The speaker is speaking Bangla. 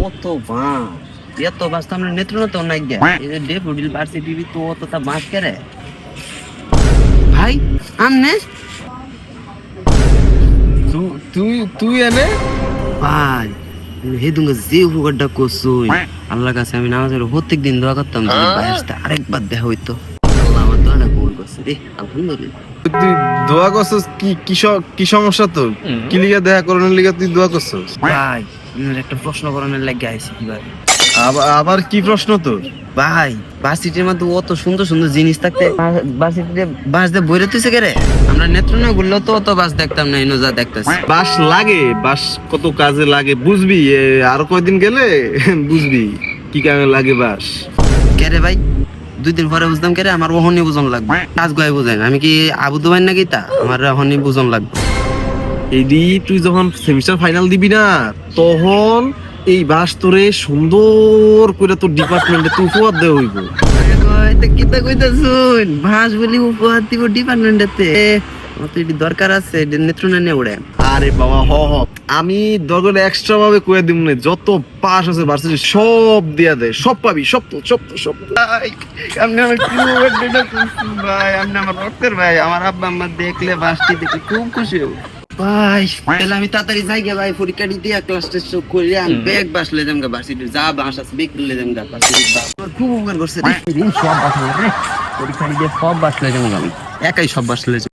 কত বাস, এত বাস তো আমরা নেত্রনা তো নাই গে এই যে ডেফোডিল ভার্সিটি তো অতটা বাস করে ভাই আমনে তুই তুই এনে ভাই হে দুঙ্গা যে উপকারটা করছুই আল্লাহর কাছে আমি নামাজের প্রত্যেক দিন দোয়া করতাম যদি বাইসটা আরেকবার দেখা হইতো। আল্লাহ আমার দোয়াটা কবুল করছে রে, আলহামদুলিল্লাহ। তুই দোয়া করছস কি সমস্যা তোর? কি লিগা দেখা করানোর লিগা তুই দোয়া করছস? ভাই আপনার একটা প্রশ্ন করানোর লাগে আইছি কিভাবে আবার কি প্রশ্ন তোর? ভাই ভার্সিটির মধ্যে অত সুন্দর সুন্দর জিনিস থাকতে ভার্সিটিতে বাস দিয়ে বইরে তুইছে কে রে? আমরা নেত্রনা ঘুরলেও তো অত বাস দেখতাম না, ইনো যা দেখতেছি। বাস লাগে, বাস কত কাজে লাগে বুঝবি, আরো কয়দিন গেলে বুঝবি কি কাজে লাগে বাস। কে রে ভাই? 2 দিন পরে বুঝতাম কে রে, আমার ওহনি বুঝন লাগবে। কাজ গয় বুঝাই না, আমি কি আবু দুবাই নাকি তা? আমার ওহনি বুঝন লাগবে। এইদি তুই যখন সেমিস্টার ফাইনাল দিবি না, তখন এই বাস তোরে সুন্দর করে তোর ডিপার্টমেন্টে তুই উপহার দেওয়া হইব। কিতা কইতাছুন? ভাস বলি উপহার দিব ডিপার্টমেন্টেতে? আমার তো এটি দরকার আছে, নেত্রনা নিয়ে উড়ে। আরে বাবা হ হ, আমি দরকার এক্সট্রা ভাবে কয়ে দিব না, যত পাস আছে ভার্সিটি সব দিয়া দে, সব পাবি, সব তো সব তো সব তো। আপনি আমার কি বার্থডেটা করছেন ভাই? আপনি আমার রক্তের ভাই, আমার আব্বা আম্মা দেখলে বাসটি দেখে খুব খুশি হব ভাই। তাহলে আমি তাড়াতাড়ি যাই গে ভাই, পরীক্ষা দিতে ক্লাস টেস্ট করে আমি ব্যাগ বাস লয়ে যাম গা ভার্সিটি, যা বাস আছে বেগ লয়ে যাম গা ভার্সিটি। আমার খুব উপকার করছে রে, সব বাস রে পরীক্ষা দিতে সব বাস লয়ে যাম গা, আমি একাই সব বাস লয়ে যাম।